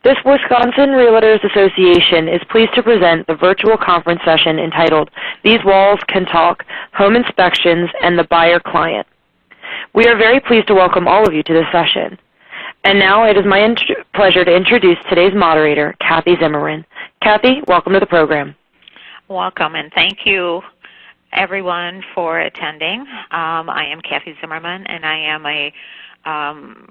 This Wisconsin Realtors Association is pleased to present the virtual conference session entitled These Walls Can Talk, Home Inspections and the Buyer Client. We are very pleased to welcome all of you to this session. And now it is my pleasure to introduce today's moderator, Kathy Zimmerman. Kathy, welcome to the program. Welcome, and thank you, everyone, for attending. I am Kathy Zimmerman, and I am a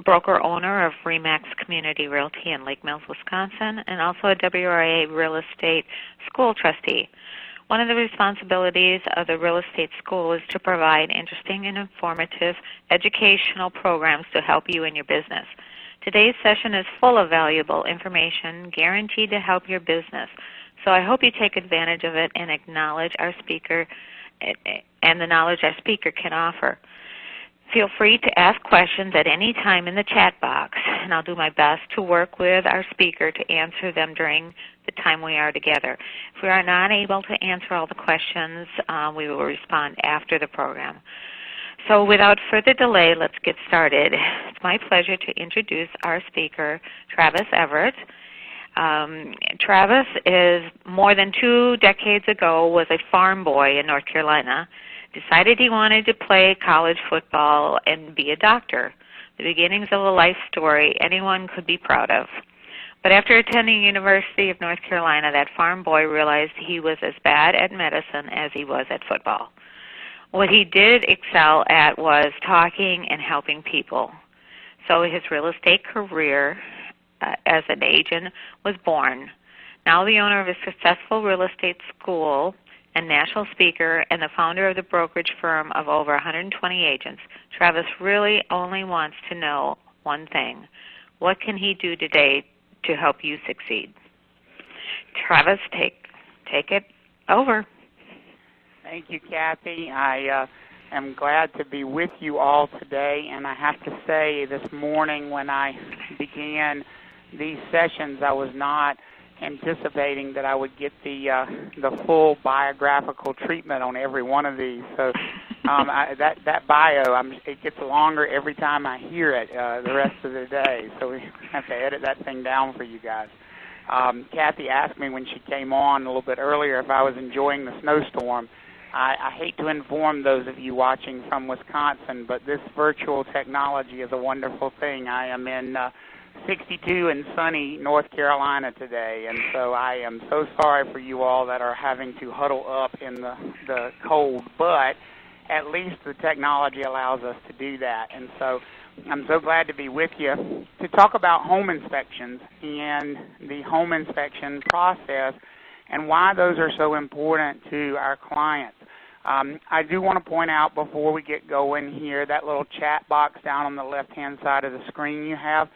broker-owner of RE/MAX Community Realty in Lake Mills, Wisconsin, and also a WRA Real Estate School trustee. One of the responsibilities of the Real Estate School is to provide interesting and informative educational programs to help you in your business. Today's session is full of valuable information guaranteed to help your business, so I hope you take advantage of it and acknowledge our speaker and the knowledge our speaker can offer. Feel free to ask questions at any time in the chat box, and I'll do my best to work with our speaker to answer them during the time we are together. If we are not able to answer all the questions, we will respond after the program. So without further delay, let's get started. It's my pleasure to introduce our speaker, Travis Everett. Travis is more than 2 decades ago was a farm boy in North Carolina. Decided he wanted to play college football and be a doctor, the beginnings of a life story anyone could be proud of. But after attending University of North Carolina, that farm boy realized he was as bad at medicine as he was at football. What he did excel at was talking and helping people. So his real estate career as an agent was born. Now the owner of a successful real estate school and national speaker and the founder of the brokerage firm of over 120 agents, Travis really only wants to know one thing. What can he do today to help you succeed? Travis, take it over. Thank you, Kathy. I am glad to be with you all today, and I have to say this morning when I began these sessions, I was not anticipating that I would get the full biographical treatment on every one of these. So that bio, it gets longer every time I hear it the rest of the day. So we have to edit that thing down for you guys. Kathy asked me when she came on a little bit earlier if I was enjoying the snowstorm. I hate to inform those of you watching from Wisconsin, but this virtual technology is a wonderful thing. I am in 62 and sunny North Carolina today, and so I am so sorry for you all that are having to huddle up in the cold, but at least the technology allows us to do that. And so I'm so glad to be with you to talk about home inspections and the home inspection process and why those are so important to our clients. I do want to point out before we get going here, that little chat box down on the left-hand side of the screen you have,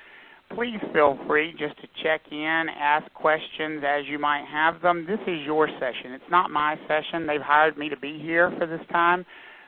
please feel free just to check in, ask questions as you might have them. This is your session. It's not my session. They've hired me to be here for this time,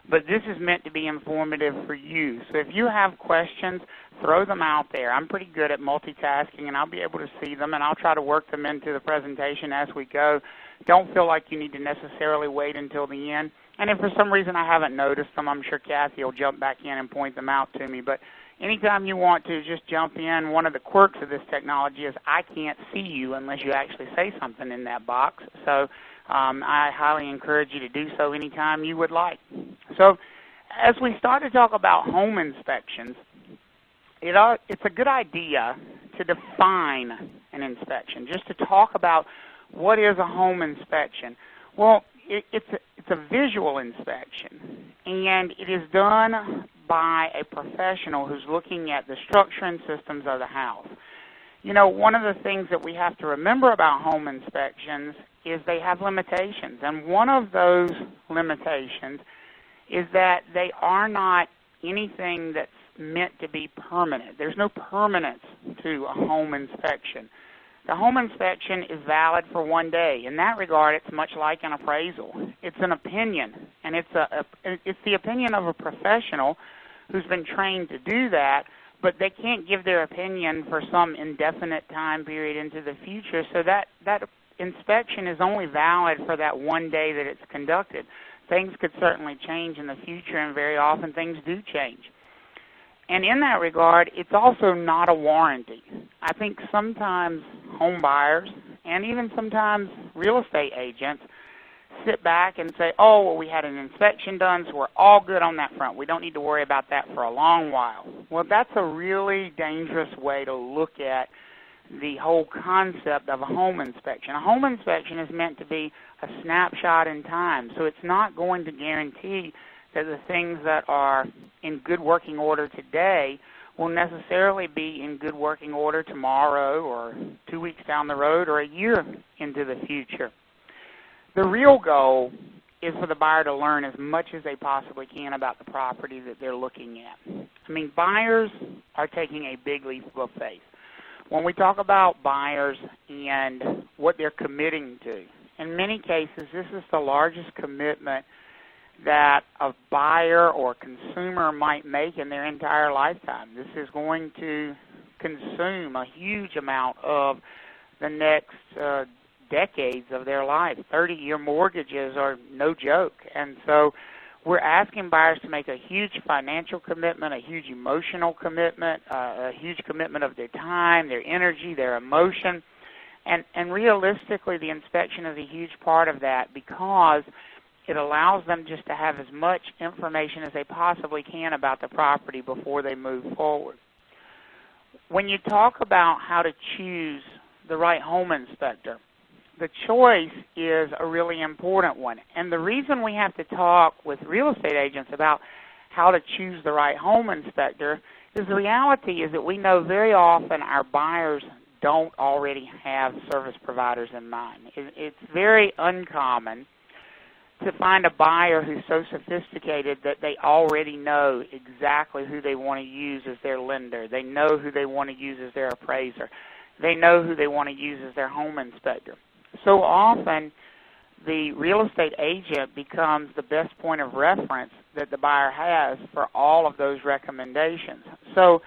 but this is meant to be informative for you. So if you have questions, throw them out there. I'm pretty good at multitasking, and I'll be able to see them, and I'll try to work them into the presentation as we go. Don't feel like you need to necessarily wait until the end. And if for some reason I haven't noticed them, I'm sure Kathy will jump back in and point them out to me. But anytime you want to, just jump in. One of the quirks of this technology is I can't see you unless you actually say something in that box. So I highly encourage you to do so anytime you would like. So as we start to talk about home inspections, it's a good idea to define an inspection, just to talk about what is a home inspection. Well, it's a visual inspection, and it is done by a professional who's looking at the structure and systems of the house. You know, one of the things that we have to remember about home inspections is they have limitations, and one of those limitations is that they are not anything that's meant to be permanent. There's no permanence to a home inspection. The home inspection is valid for one day. In that regard, it's much like an appraisal. It's an opinion, and it's the opinion of a professional who's been trained to do that, but they can't give their opinion for some indefinite time period into the future, so that inspection is only valid for that one day that it's conducted. Things could certainly change in the future, and very often things do change. And in that regard, it's also not a warranty. I think sometimes home buyers and even sometimes real estate agents sit back and say, oh, well, we had an inspection done, so we're all good on that front. We don't need to worry about that for a long while. Well, that's a really dangerous way to look at the whole concept of a home inspection. A home inspection is meant to be a snapshot in time, so it's not going to guarantee that the things that are in good working order today will necessarily be in good working order tomorrow or 2 weeks down the road or a year into the future. The real goal is for the buyer to learn as much as they possibly can about the property that they're looking at. I mean, buyers are taking a big leap of faith. When we talk about buyers and what they're committing to, in many cases, this is the largest commitment that a buyer or consumer might make in their entire lifetime. This is going to consume a huge amount of the next decades of their life. 30-year mortgages are no joke. And so we're asking buyers to make a huge financial commitment, a huge emotional commitment, a huge commitment of their time, their energy, their emotion. And realistically, the inspection is a huge part of that because it allows them just to have as much information as they possibly can about the property before they move forward. When you talk about how to choose the right home inspector, the choice is a really important one. And the reason we have to talk with real estate agents about how to choose the right home inspector is the reality is that we know very often our buyers don't already have service providers in mind. It's very uncommon to find a buyer who's so sophisticated that they already know exactly who they want to use as their lender. They know who they want to use as their appraiser. They know who they want to use as their home inspector. So often, the real estate agent becomes the best point of reference that the buyer has for all of those recommendations. So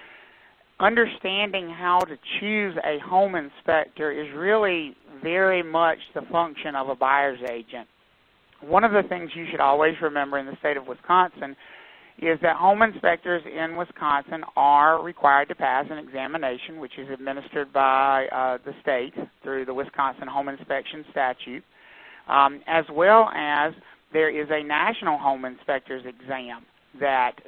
understanding how to choose a home inspector is really very much the function of a buyer's agent. One of the things you should always remember in the state of Wisconsin is that home inspectors in Wisconsin are required to pass an examination, which is administered by the state through the Wisconsin Home Inspection Statute, as well as there is a national home inspector's exam that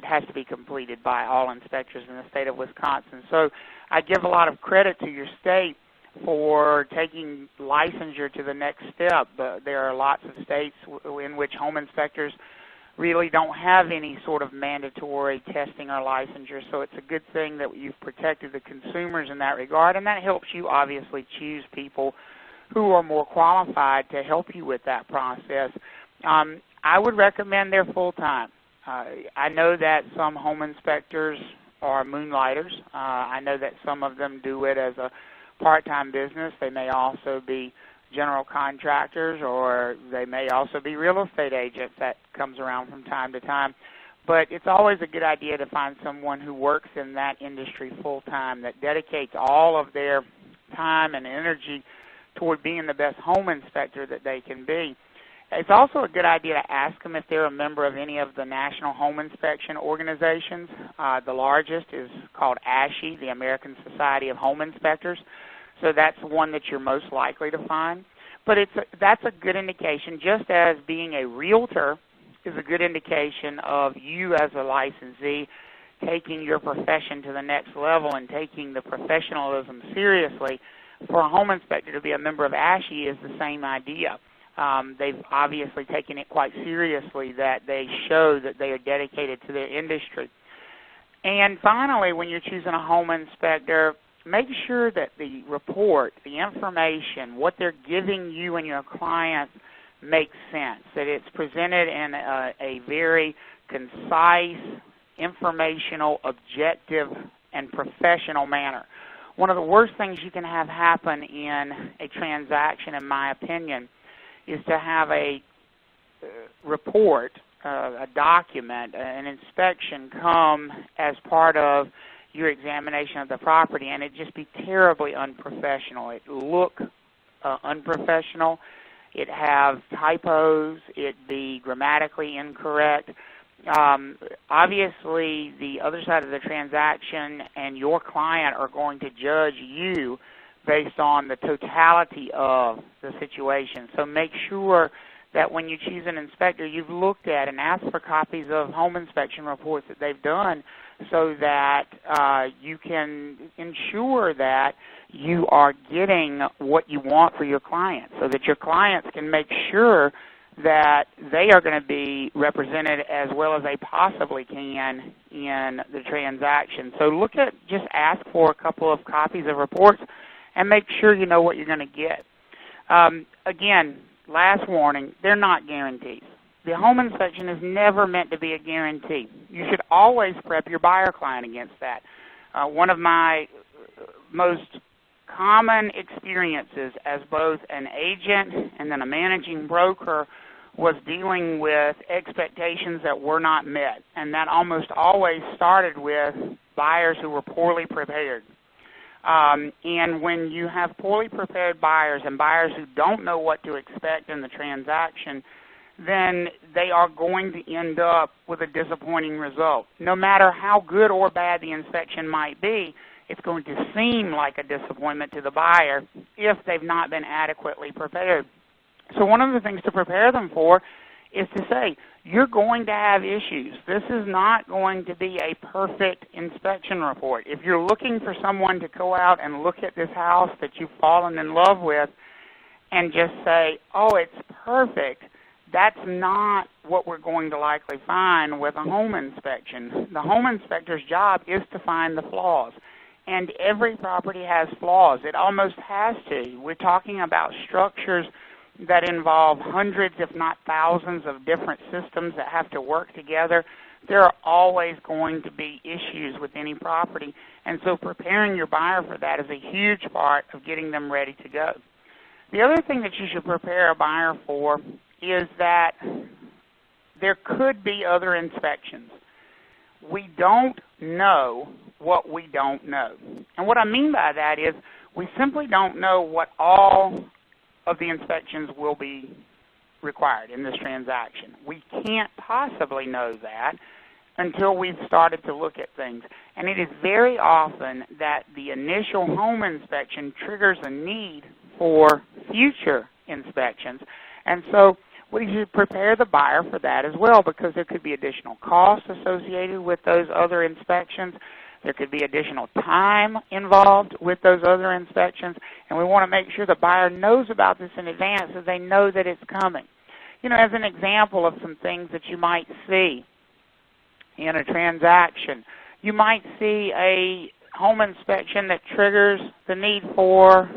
has to be completed by all inspectors in the state of Wisconsin. So I give a lot of credit to your state for taking licensure to the next step. There are lots of states in which home inspectors really don't have any sort of mandatory testing or licensure, so it's a good thing that you've protected the consumers in that regard, and that helps you obviously choose people who are more qualified to help you with that process. I would recommend they're full-time. I know that some home inspectors are moonlighters. I know that some of them do it as a part-time business. They may also be general contractors, or they may also be real estate agents. That comes around from time to time. But it's always a good idea to find someone who works in that industry full-time, that dedicates all of their time and energy toward being the best home inspector that they can be. It's also a good idea to ask them if they're a member of any of the national home inspection organizations. The largest is called ASHI, the American Society of Home Inspectors. So that's one that you're most likely to find. But that's a good indication, just as being a realtor is a good indication of you as a licensee taking your profession to the next level and taking the professionalism seriously. For a home inspector to be a member of ASHI is the same idea. They've obviously taken it quite seriously, that they show that they are dedicated to their industry. And finally, when you're choosing a home inspector, make sure that the report, the information, what they're giving you and your clients makes sense, that it's presented in a very concise, informational, objective, and professional manner. One of the worst things you can have happen in a transaction, in my opinion, is to have a report, a document, an inspection come as part of your examination of the property, and it just be terribly unprofessional. It look unprofessional. It have typos. It be grammatically incorrect. Obviously, the other side of the transaction and your client are going to judge you based on the totality of the situation. So make sure that when you choose an inspector, you've looked at and asked for copies of home inspection reports that they've done so that you can ensure that you are getting what you want for your clients, so that your clients can make sure that they are going to be represented as well as they possibly can in the transaction. So just ask for a couple of copies of reports and make sure you know what you're going to get. Again, last warning, they're not guarantees. The home inspection is never meant to be a guarantee. You should always prep your buyer client against that. One of my most common experiences as both an agent and then a managing broker was dealing with expectations that were not met, and that almost always started with buyers who were poorly prepared. And when you have poorly prepared buyers and buyers who don't know what to expect in the transaction, then they are going to end up with a disappointing result. No matter how good or bad the inspection might be, it's going to seem like a disappointment to the buyer if they've not been adequately prepared. So one of the things to prepare them for is to say, you're going to have issues. This is not going to be a perfect inspection report. If you're looking for someone to go out and look at this house that you've fallen in love with and just say, oh, it's perfect, that's not what we're going to likely find with a home inspection. The home inspector's job is to find the flaws. And every property has flaws. It almost has to. We're talking about structures that involve hundreds, if not thousands, of different systems that have to work together. There are always going to be issues with any property, and so preparing your buyer for that is a huge part of getting them ready to go. The other thing that you should prepare a buyer for is that there could be other inspections. We don't know what we don't know. And what I mean by that is we simply don't know what all of the inspections will be required in this transaction. We can't possibly know that until we've started to look at things. And it is very often that the initial home inspection triggers a need for future inspections. And so we should prepare the buyer for that as well, because there could be additional costs associated with those other inspections. There could be additional time involved with those other inspections, and we want to make sure the buyer knows about this in advance so they know that it's coming. You know, as an example of some things that you might see in a transaction, you might see a home inspection that triggers the need for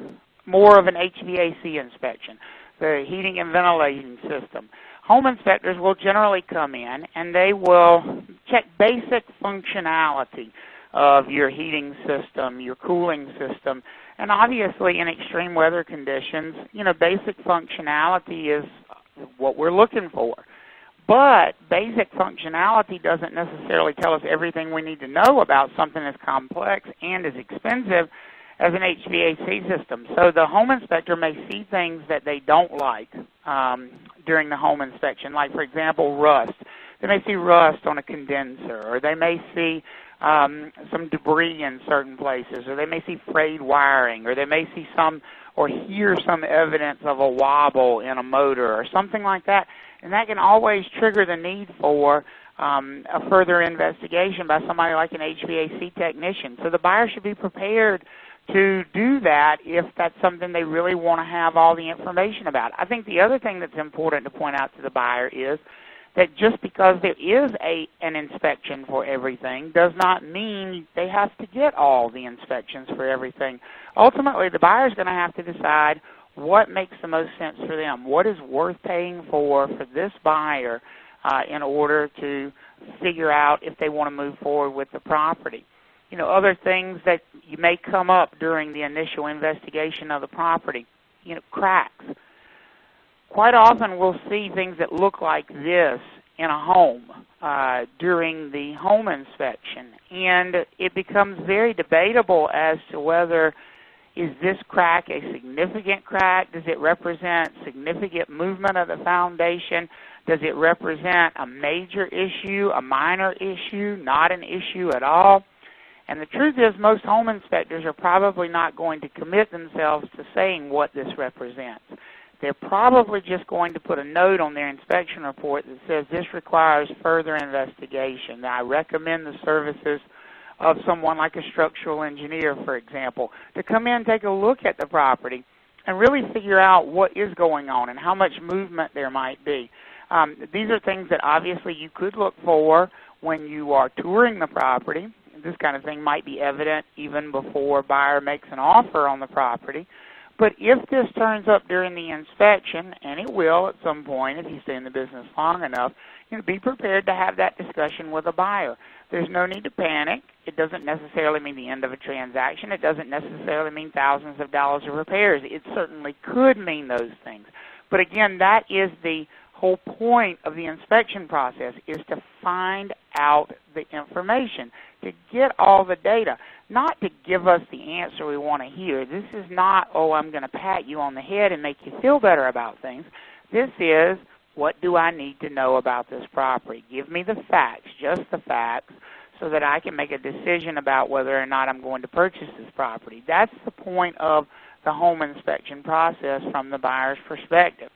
more of an HVAC inspection, the heating and ventilation system. Home inspectors will generally come in and they will check basic functionality of your heating system, your cooling system, and obviously in extreme weather conditions, you know, basic functionality is what we're looking for. But basic functionality doesn't necessarily tell us everything we need to know about something as complex and as expensive as an HVAC system. So the home inspector may see things that they don't like during the home inspection, like, for example, rust. They may see rust on a condenser, or they may see some debris in certain places, or they may see frayed wiring, or they may see some or hear some evidence of a wobble in a motor or something like that. And that can always trigger the need for a further investigation by somebody like an HVAC technician. So the buyer should be prepared to do that if that's something they really want to have all the information about. I think the other thing that's important to point out to the buyer is that just because there is an inspection for everything does not mean they have to get all the inspections for everything. Ultimately, the buyer is going to have to decide what makes the most sense for them, what is worth paying for this buyer in order to figure out if they want to move forward with the property. You know, other things that you may come up during the initial investigation of the property, you know, cracks. Quite often we'll see things that look like this in a home during the home inspection, and it becomes very debatable as to whether is this crack a significant crack? Does it represent significant movement of the foundation? Does it represent a major issue, a minor issue, not an issue at all? And the truth is most home inspectors are probably not going to commit themselves to saying what this represents. They're probably just going to put a note on their inspection report that says this requires further investigation. I recommend the services of someone like a structural engineer, for example, to come in and take a look at the property and really figure out what is going on and how much movement there might be. These are things that obviously you could look for when you are touring the property. This kind of thing might be evident even before a buyer makes an offer on the property. But if this turns up during the inspection, and it will at some point if you stay in the business long enough, be prepared to have that discussion with a buyer. There's no need to panic. It doesn't necessarily mean the end of a transaction. It doesn't necessarily mean thousands of dollars of repairs. It certainly could mean those things. But again, that is the whole point of the inspection process, is to find out the information, to get all the data, not to give us the answer we want to hear. This is not, oh, I'm going to pat you on the head and make you feel better about things. This is, what do I need to know about this property? Give me the facts, just the facts, so that I can make a decision about whether or not I'm going to purchase this property. That's the point of the home inspection process from the buyer's perspective.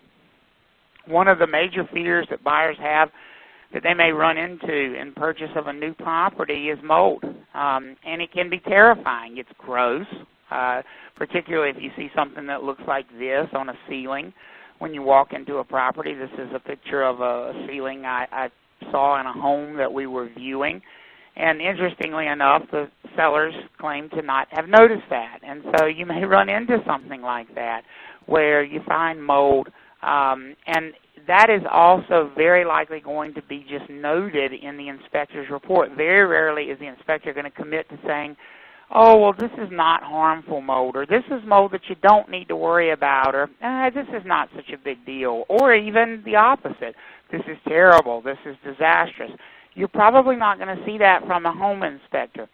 One of the major fears that buyers have that they may run into in purchase of a new property is mold, and it can be terrifying. It's gross, particularly if you see something that looks like this on a ceiling when you walk into a property. This is a picture of a ceiling I saw in a home that we were viewing, and interestingly enough, the sellers claim to not have noticed that, and so you may run into something like that where you find mold. And that is also very likely going to be just noted in the inspector's report. Very rarely is the inspector going to commit to saying, oh, well, this is not harmful mold, or this is mold that you don't need to worry about, or this is not such a big deal, or even the opposite. This is terrible. This is disastrous. You're probably not going to see that from a home inspector.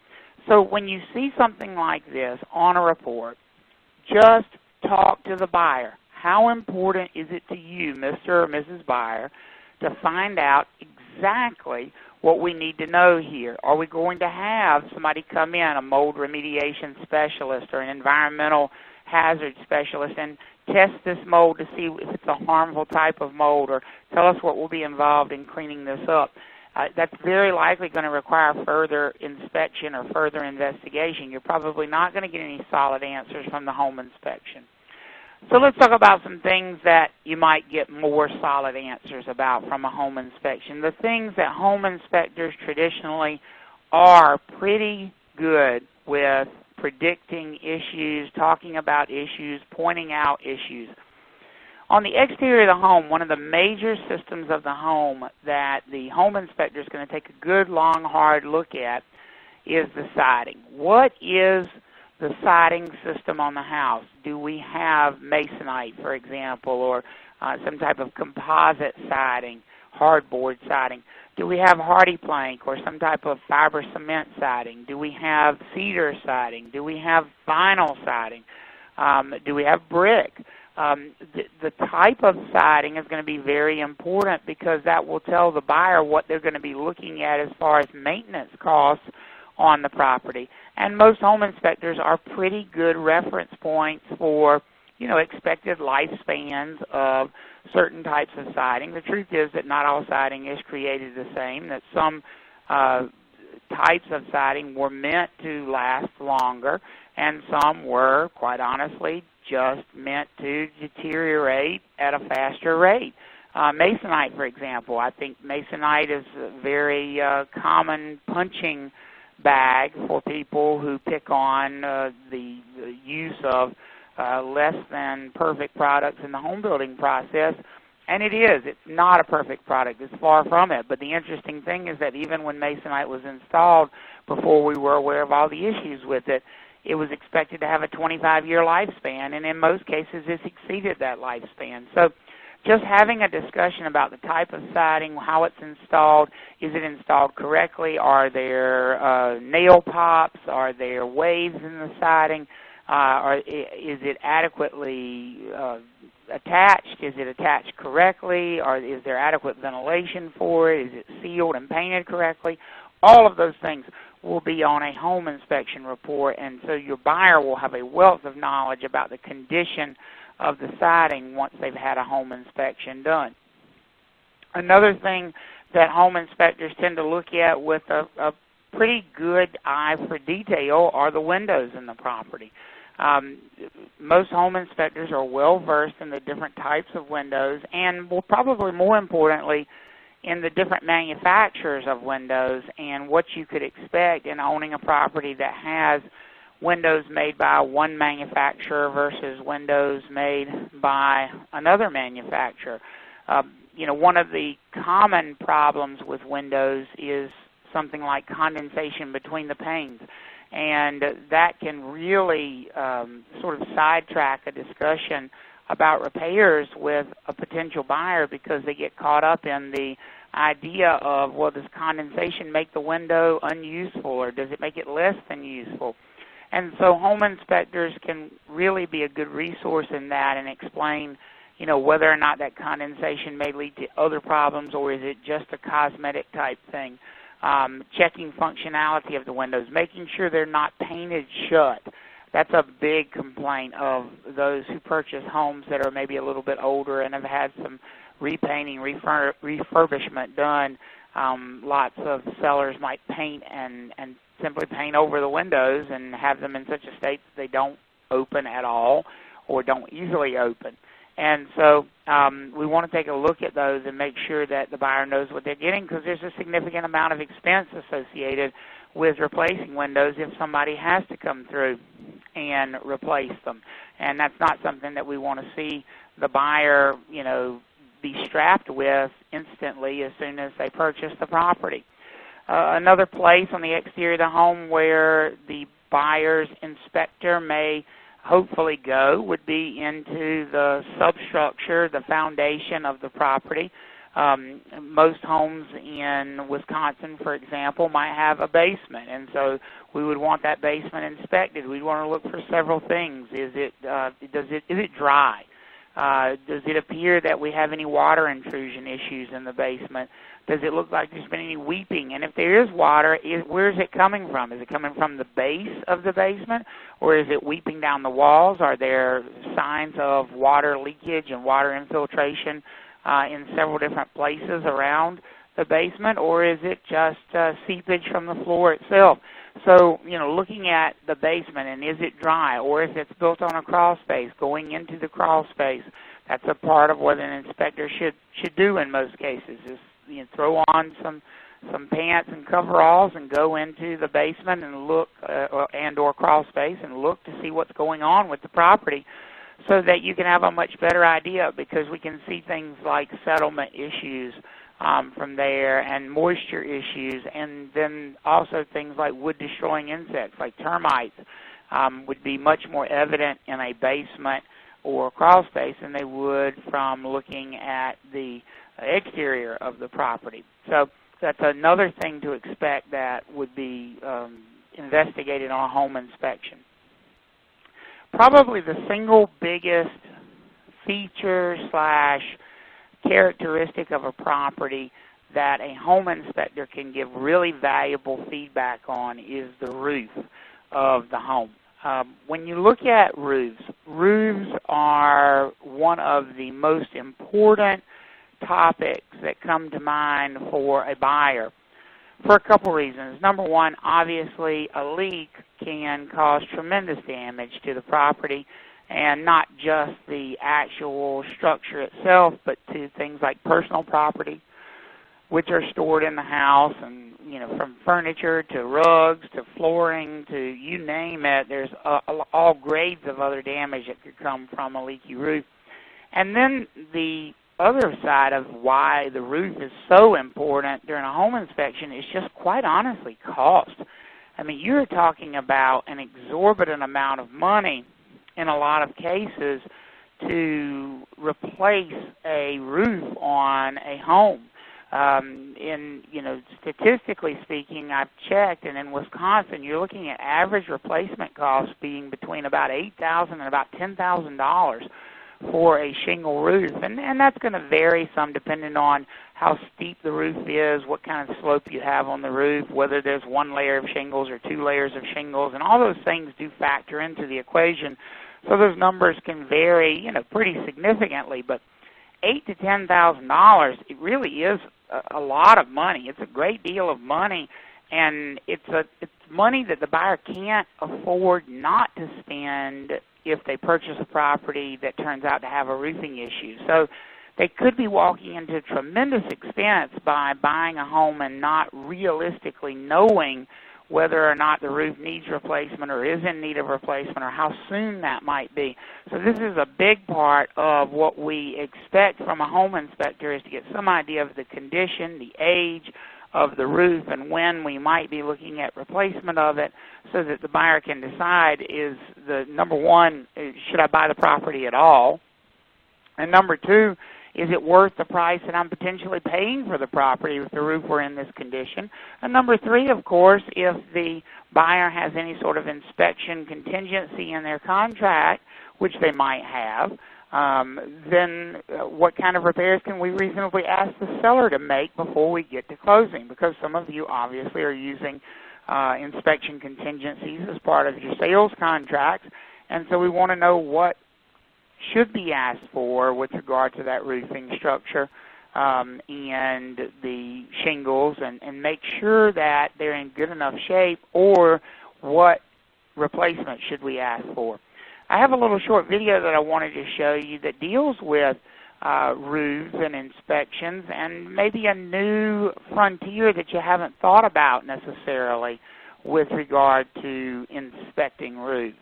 So when you see something like this on a report, just talk to the buyer. How important is it to you, Mr. or Mrs. Buyer, to find out exactly what we need to know here? Are we going to have somebody come in, a mold remediation specialist or an environmental hazard specialist, and test this mold to see if it's a harmful type of mold, or tell us what will be involved in cleaning this up? That's very likely going to require further inspection or further investigation. You're probably not going to get any solid answers from the home inspection. So let's talk about some things that you might get more solid answers about from a home inspection. The things that home inspectors traditionally are pretty good with predicting issues, talking about issues, pointing out issues. On the exterior of the home, one of the major systems of the home that the home inspector is going to take a good, long, hard look at is the siding. What is the siding system on the house? Do we have masonite, for example, or some type of composite siding, hardboard siding? Do we have hardy plank or some type of fiber cement siding? Do we have cedar siding? Do we have vinyl siding? Do we have brick? The type of siding is going to be very important because that will tell the buyer what they're going to be looking at as far as maintenance costs on the property. And most home inspectors are pretty good reference points for, expected lifespans of certain types of siding. The truth is that not all siding is created the same, that some types of siding were meant to last longer, and some were, quite honestly, just meant to deteriorate at a faster rate. Masonite, for example, I think masonite is a very common punching bag for people who pick on the use of less than perfect products in the home building process. And it is. It's not a perfect product. It's far from it. But the interesting thing is that even when masonite was installed, before we were aware of all the issues with it, it was expected to have a 25-year lifespan, and in most cases it's exceeded that lifespan. So just having a discussion about the type of siding, how it's installed, is it installed correctly, are there nail pops, are there waves in the siding, is it adequately attached, is it attached correctly, or is there adequate ventilation for it, is it sealed and painted correctly? All of those things will be on a home inspection report, and so your buyer will have a wealth of knowledge about the condition of the siding once they've had a home inspection done. Another thing that home inspectors tend to look at with a pretty good eye for detail are the windows in the property. Most home inspectors are well versed in the different types of windows, and probably more importantly, in the different manufacturers of windows and what you could expect in owning a property that has windows made by one manufacturer versus windows made by another manufacturer. One of the common problems with windows is something like condensation between the panes, and that can really sort of sidetrack a discussion about repairs with a potential buyer because they get caught up in the idea of, well, does condensation make the window unuseful or does it make it less than useful? And so home inspectors can really be a good resource in that and explain, whether or not that condensation may lead to other problems or is it just a cosmetic type thing. Checking functionality of the windows, making sure they're not painted shut. That's a big complaint of those who purchase homes that are maybe a little bit older and have had some repainting, refurbishment done. Lots of sellers might paint and simply paint over the windows and have them in such a state that they don't open at all or don't easily open. And so we want to take a look at those and make sure that the buyer knows what they're getting, because there's a significant amount of expense associated with replacing windows if somebody has to come through and replace them. And that's not something that we want to see the buyer, be strapped with instantly as soon as they purchase the property. Another place on the exterior of the home where the buyer's inspector may hopefully go would be into the substructure, the foundation of the property. Most homes in Wisconsin, for example, might have a basement, and so we would want that basement inspected. We'd want to look for several things. Is it dry? Does it appear that we have any water intrusion issues in the basement? Does it look like there's been any weeping? And if there is water, where is it coming from? Is it coming from the base of the basement, or is it weeping down the walls? Are there signs of water leakage and water infiltration in several different places around the basement, or is it just seepage from the floor itself? So, looking at the basement, and is it dry, or if it's built on a crawl space, going into the crawl space, that's a part of what an inspector should do in most cases, is throw on some pants and coveralls and go into the basement and look, or crawl space, and look to see what's going on with the property, so that you can have a much better idea, because we can see things like settlement issues from there and moisture issues, and then also things like wood-destroying insects like termites would be much more evident in a basement or crawl space than they would from looking at the exterior of the property. So that's another thing to expect that would be investigated on a home inspection. Probably the single biggest feature / characteristic of a property that a home inspector can give really valuable feedback on is the roof of the home. When you look at roofs are one of the most important topics that come to mind for a buyer for a couple reasons. Number one, obviously a leak can cause tremendous damage to the property, and not just the actual structure itself, but to things like personal property, which are stored in the house, and from furniture to rugs to flooring to you name it. There's all grades of other damage that could come from a leaky roof. And then the other side of why the roof is so important during a home inspection is just quite honestly cost. I mean, you're talking about an exorbitant amount of money in a lot of cases to replace a roof on a home. Statistically speaking, I've checked, and in Wisconsin, you're looking at average replacement costs being between about $8,000 and about $10,000 for a shingle roof, and that's going to vary some depending on how steep the roof is, what kind of slope you have on the roof, whether there's one layer of shingles or two layers of shingles, and all those things do factor into the equation. So those numbers can vary, pretty significantly, but $8,000 to $10,000, it really is a lot of money. It's a great deal of money, and it's money that the buyer can't afford not to spend if they purchase a property that turns out to have a roofing issue. So they could be walking into tremendous expense by buying a home and not realistically knowing whether or not the roof needs replacement or is in need of replacement or how soon that might be. So this is a big part of what we expect from a home inspector, is to get some idea of the condition, the age of the roof, and when we might be looking at replacement of it, so that the buyer can decide, is the number one, should I buy the property at all? And number two, is it worth the price that I'm potentially paying for the property if the roof were in this condition? And number three, of course, if the buyer has any sort of inspection contingency in their contract, which they might have, then what kind of repairs can we reasonably ask the seller to make before we get to closing? Because some of you obviously are using inspection contingencies as part of your sales contracts, and so we want to know what should be asked for with regard to that roofing structure and the shingles, and make sure that they're in good enough shape, or what replacement should we ask for. I have a little short video that I wanted to show you that deals with roofs and inspections, and maybe a new frontier that you haven't thought about necessarily with regard to inspecting roofs.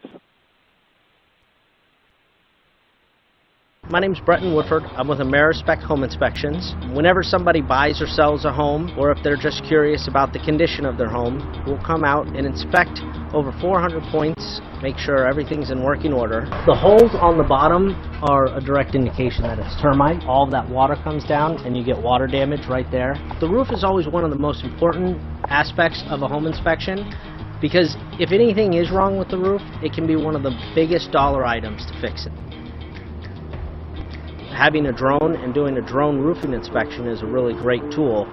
My name's Bretton Woodford. I'm with AmeriSpec Home Inspections. Whenever somebody buys or sells a home, or if they're just curious about the condition of their home, we'll come out and inspect over 400 points, make sure everything's in working order. The holes on the bottom are a direct indication that it's termite. All of that water comes down and you get water damage right there. The roof is always one of the most important aspects of a home inspection, because if anything is wrong with the roof, it can be one of the biggest dollar items to fix it. Having a drone and doing a drone roofing inspection is a really great tool,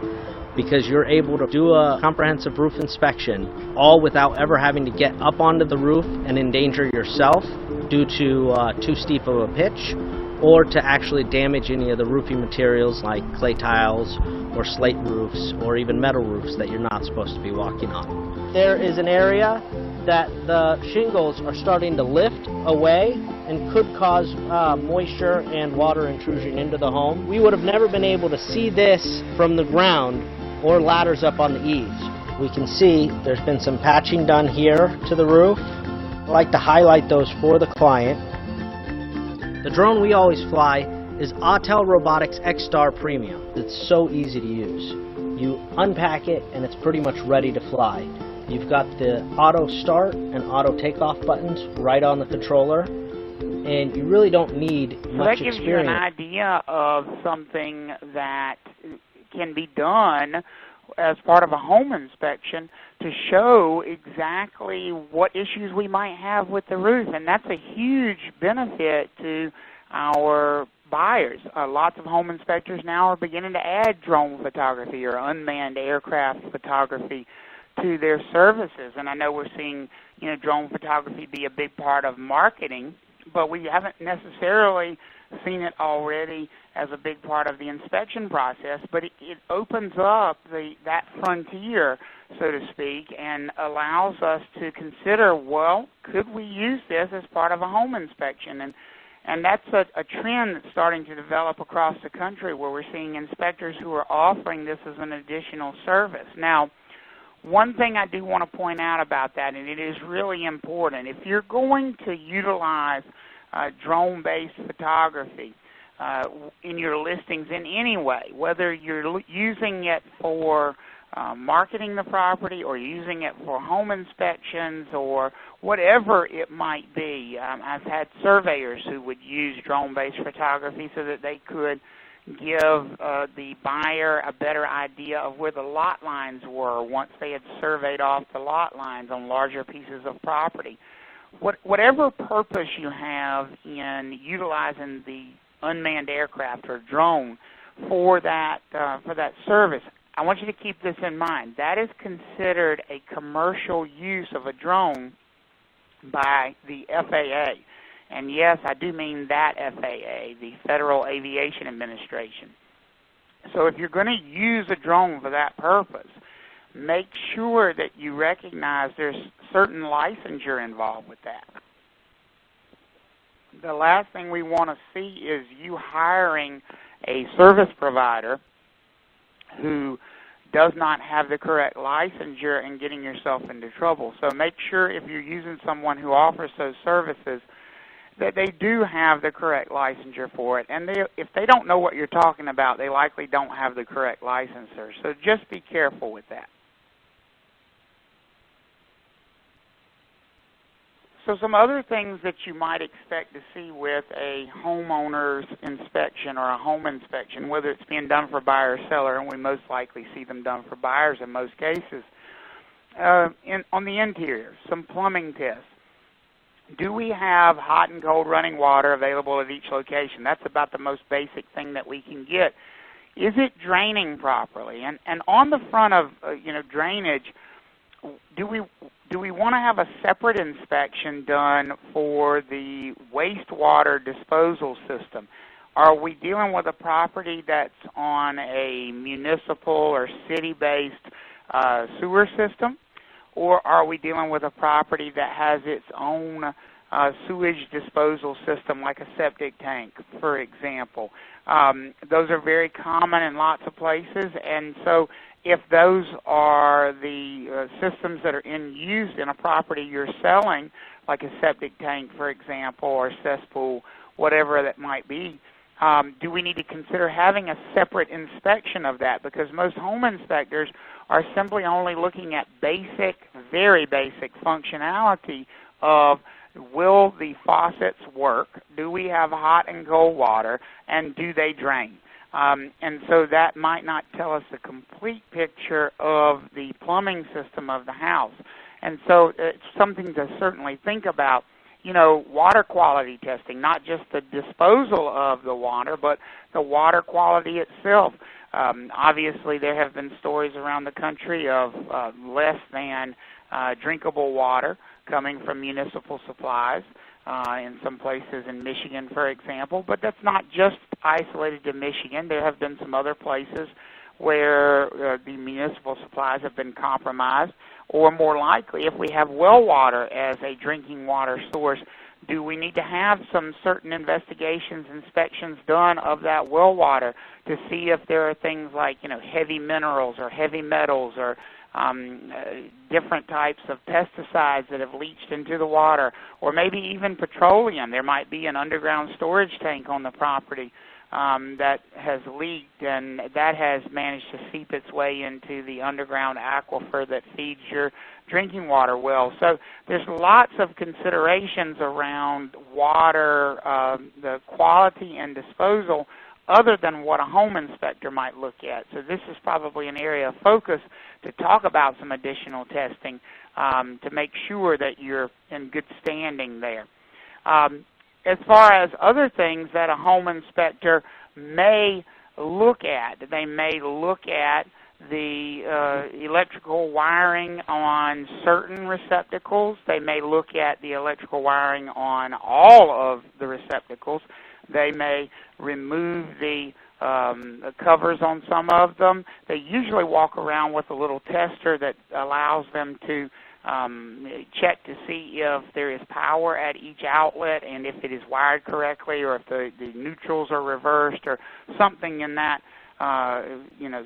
because you're able to do a comprehensive roof inspection all without ever having to get up onto the roof and endanger yourself due to too steep of a pitch, or to actually damage any of the roofing materials like clay tiles or slate roofs or even metal roofs that you're not supposed to be walking on. There is an area that the shingles are starting to lift away and could cause moisture and water intrusion into the home. We would have never been able to see this from the ground or ladders up on the eaves. We can see there's been some patching done here to the roof. I like to highlight those for the client. The drone we always fly is Autel Robotics X-Star Premium. It's so easy to use. You unpack it and it's pretty much ready to fly. You've got the auto start and auto takeoff buttons right on the controller, and you really don't need much experience. That gives you an idea of something that can be done as part of a home inspection to show exactly what issues we might have with the roof, and that's a huge benefit to our buyers. Lots of home inspectors now are beginning to add drone photography or unmanned aircraft photography to their services, and I know we're seeing drone photography be a big part of marketing, but we haven't necessarily seen it already as a big part of the inspection process. But it opens up that frontier, so to speak, and allows us to consider, well, could we use this as part of a home inspection? And that's a trend that's starting to develop across the country, where we're seeing inspectors who are offering this as an additional service. Now, one thing I do want to point out about that, and it is really important, if you're going to utilize drone-based photography in your listings in any way, whether you're using it for marketing the property or using it for home inspections or whatever it might be. I've had surveyors who would use drone-based photography so that they could give the buyer a better idea of where the lot lines were once they had surveyed off the lot lines on larger pieces of property. whatever purpose you have in utilizing the unmanned aircraft or drone for that service, I want you to keep this in mind. That is considered a commercial use of a drone by the FAA. And yes, I do mean that FAA, the Federal Aviation Administration. So if you're going to use a drone for that purpose, make sure that you recognize there's certain licensure involved with that. The last thing we want to see is you hiring a service provider who does not have the correct licensure and getting yourself into trouble. So make sure if you're using someone who offers those services that they do have the correct licensure for it. And if they don't know what you're talking about, they likely don't have the correct licensure. So just be careful with that. So some other things that you might expect to see with a homeowner's inspection or a home inspection, whether it's being done for buyer or seller, and we most likely see them done for buyers in most cases, on the interior, some plumbing tests. Do we have hot and cold running water available at each location? That's about the most basic thing that we can get. Is it draining properly? And on the front of drainage, do we want to have a separate inspection done for the wastewater disposal system? Are we dealing with a property that's on a municipal or city-based sewer system? Or are we dealing with a property that has its own sewage disposal system, like a septic tank, for example? Those are very common in lots of places, and so if those are the systems that are in use in a property you're selling, like a septic tank, for example, or cesspool, whatever that might be, do we need to consider having a separate inspection of that? Because most home inspectors are simply only looking at basic, very basic functionality of, will the faucets work? Do we have hot and cold water? And do they drain? And so that might not tell us the complete picture of the plumbing system of the house. And so it's something to certainly think about. Water quality testing, not just the disposal of the water, but the water quality itself. Obviously, there have been stories around the country of less than drinkable water coming from municipal supplies in some places in Michigan, for example. But that's not just isolated to Michigan. There have been some other places where the municipal supplies have been compromised. Or more likely, if we have well water as a drinking water source, do we need to have some certain investigations, inspections done of that well water to see if there are things like, heavy minerals or heavy metals or different types of pesticides that have leached into the water, or maybe even petroleum? There might be an underground storage tank on the property that has leaked, and that has managed to seep its way into the underground aquifer that feeds your drinking water well. So there's lots of considerations around water, the quality and disposal, other than what a home inspector might look at. So this is probably an area of focus to talk about some additional testing to make sure that you're in good standing there. As far as other things that a home inspector may look at, they may look at the electrical wiring on certain receptacles. They may look at the electrical wiring on all of the receptacles. They may remove the covers on some of them. They usually walk around with a little tester that allows them to check to see if there is power at each outlet and if it is wired correctly, or if the neutrals are reversed, or something in that,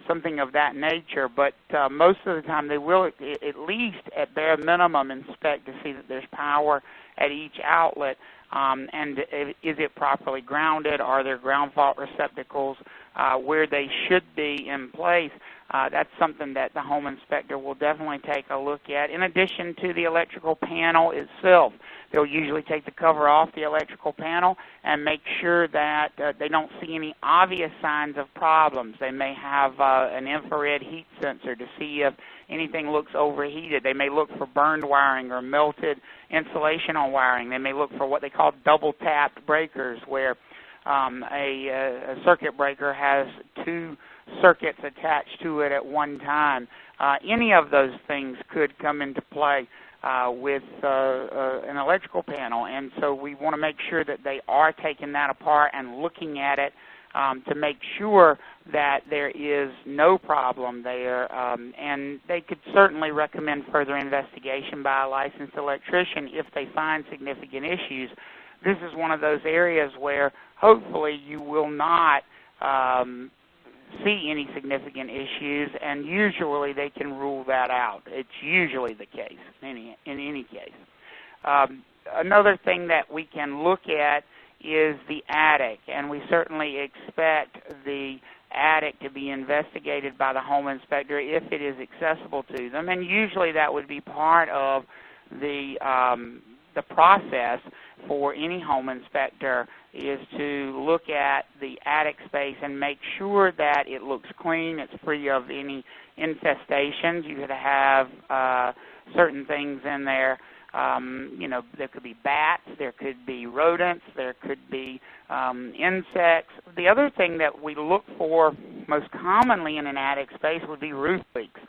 something of that nature. But most of the time they will at least at bare minimum inspect to see that there's power at each outlet. And is it properly grounded? Are there ground fault receptacles where they should be in place? That's something that the home inspector will definitely take a look at. In addition to the electrical panel itself, they'll usually take the cover off the electrical panel and make sure that they don't see any obvious signs of problems. They may have an infrared heat sensor to see if anything looks overheated. They may look for burned wiring or melted insulation panel wiring. They may look for what they call double-tapped breakers, where a circuit breaker has two circuits attached to it at one time. Any of those things could come into play with an electrical panel, and so we want to make sure that they are taking that apart and looking at it to make sure that there is no problem there, and they could certainly recommend further investigation by a licensed electrician if they find significant issues. This is one of those areas where hopefully you will not see any significant issues, and usually they can rule that out. It's usually the case in any case. Another thing that we can look at is the attic, and we certainly expect the attic to be investigated by the home inspector if it is accessible to them, and usually that would be part of the process for any home inspector is to look at the attic space and make sure that it looks clean, it's free of any infestations. You could have certain things in there. There could be bats, there could be rodents, there could be insects. The other thing that we look for most commonly in an attic space would be roof leaks.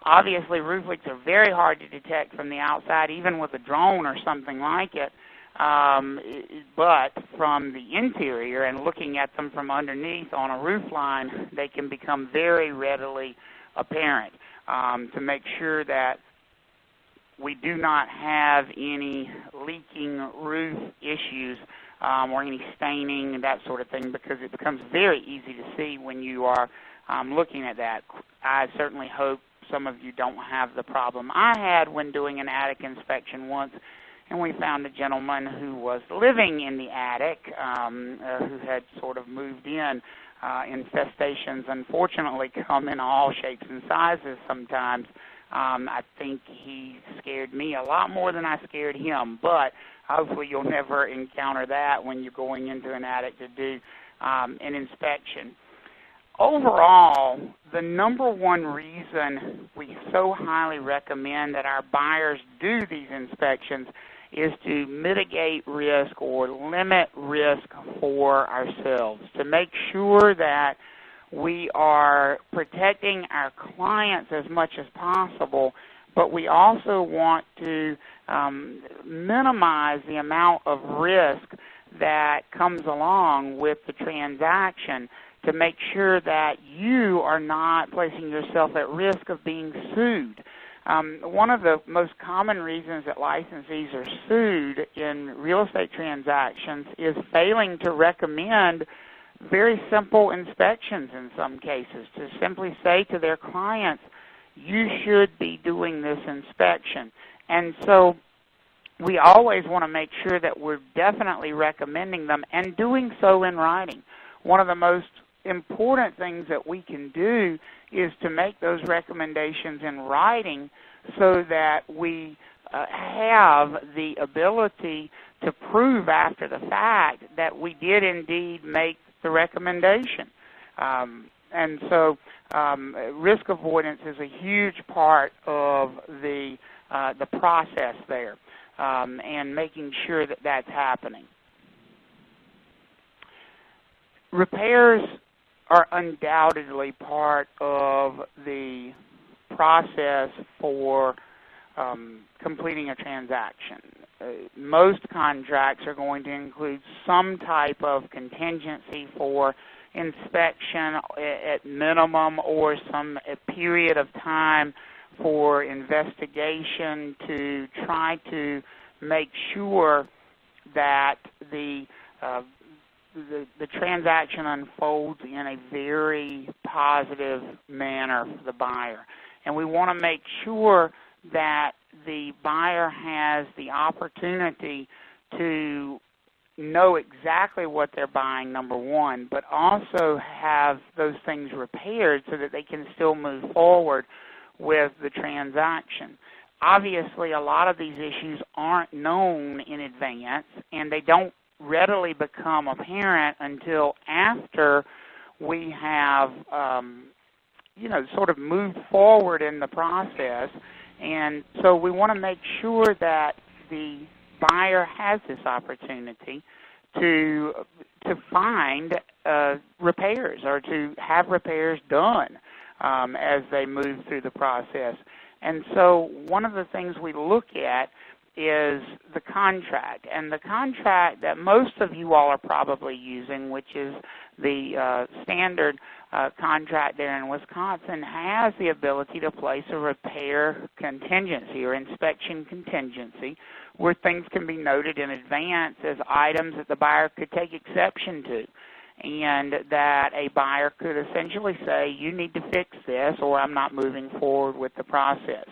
Obviously, roof leaks are very hard to detect from the outside, even with a drone or something like it. But from the interior and looking at them from underneath on a roof line, they can become very readily apparent. To make sure that we do not have any leaking roof issues or any staining and that sort of thing, because it becomes very easy to see when you are looking at that. I certainly hope some of you don't have the problem I had when doing an attic inspection once, and we found a gentleman who was living in the attic who had sort of moved in. Infestations, unfortunately, come in all shapes and sizes sometimes. I think he scared me a lot more than I scared him, but hopefully you'll never encounter that when you're going into an attic to do an inspection. Overall, the number one reason we so highly recommend that our buyers do these inspections is to mitigate risk or limit risk for ourselves, to make sure that we are protecting our clients as much as possible, but we also want to minimize the amount of risk that comes along with the transaction, to make sure that you are not placing yourself at risk of being sued. One of the most common reasons that licensees are sued in real estate transactions is failing to recommend very simple inspections in some cases, to simply say to their clients, you should be doing this inspection. And so we always want to make sure that we're definitely recommending them and doing so in writing. One of the most important things that we can do is to make those recommendations in writing so that we have the ability to prove after the fact that we did indeed make the recommendation. And so risk avoidance is a huge part of the process there, and making sure that that's happening. Repairs are undoubtedly part of the process for completing a transaction. Most contracts are going to include some type of contingency for inspection at minimum, or some period of time for investigation to try to make sure that the transaction unfolds in a very positive manner for the buyer. And we want to make sure that the buyer has the opportunity to know exactly what they're buying, number one, but also have those things repaired so that they can still move forward with the transaction. Obviously, a lot of these issues aren't known in advance, and they don't readily become apparent until after we have, sort of moved forward in the process. And so we want to make sure that the buyer has this opportunity to find repairs or to have repairs done as they move through the process. And so one of the things we look at is the contract. And the contract that most of you all are probably using, which is the standard contract there in Wisconsin, has the ability to place a repair contingency or inspection contingency where things can be noted in advance as items that the buyer could take exception to, and that a buyer could essentially say, you need to fix this or I'm not moving forward with the process.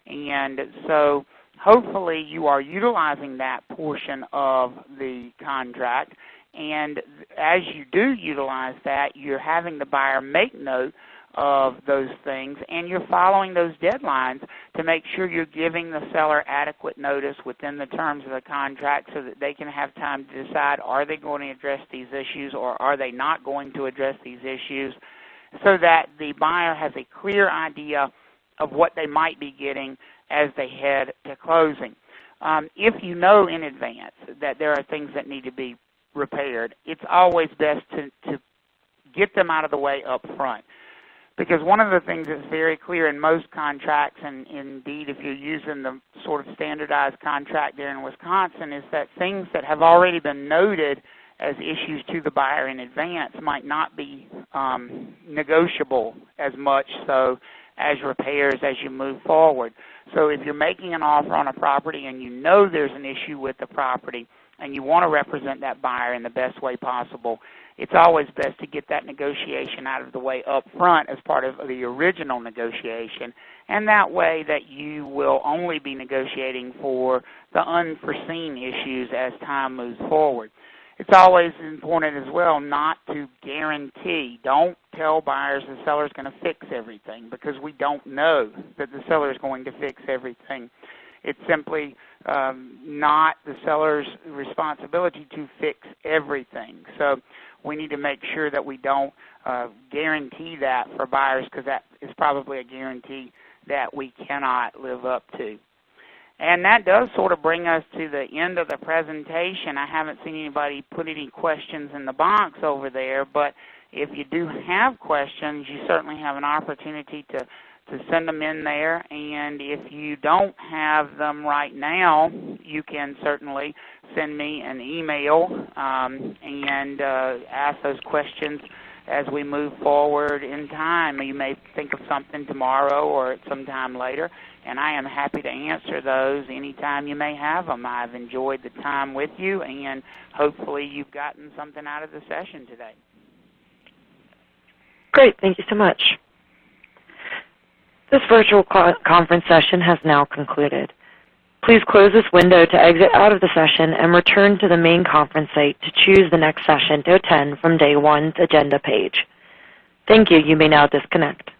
And so hopefully you are utilizing that portion of the contract, and as you do utilize that, you're having the buyer make note of those things, and you're following those deadlines to make sure you're giving the seller adequate notice within the terms of the contract so that they can have time to decide, are they going to address these issues or are they not going to address these issues, so that the buyer has a clear idea of what they might be getting as they head to closing. If you know in advance that there are things that need to be repaired, it's always best to get them out of the way up front. Because one of the things that's very clear in most contracts, and indeed if you're using the sort of standardized contract there in Wisconsin, is that things that have already been noted as issues to the buyer in advance might not be negotiable as much so as repairs as you move forward. So if you're making an offer on a property and you know there's an issue with the property and you want to represent that buyer in the best way possible, it's always best to get that negotiation out of the way up front as part of the original negotiation, and that way that you will only be negotiating for the unforeseen issues as time moves forward. It's always important as well not to guarantee. Don't tell buyers the seller's going to fix everything, because we don't know that the seller is going to fix everything. It's simply not the seller's responsibility to fix everything. So we need to make sure that we don't guarantee that for buyers, because that is probably a guarantee that we cannot live up to. And that does sort of bring us to the end of the presentation. I haven't seen anybody put any questions in the box over there, but if you do have questions, you certainly have an opportunity to send them in there. And if you don't have them right now, you can certainly send me an email and ask those questions as we move forward in time. You may think of something tomorrow or at some time later, and I am happy to answer those anytime you may have them. I've enjoyed the time with you, and hopefully you've gotten something out of the session today. Great. Thank you so much. This virtual conference session has now concluded. Please close this window to exit out of the session and return to the main conference site to choose the next session to attend from day one's agenda page. Thank you. You may now disconnect.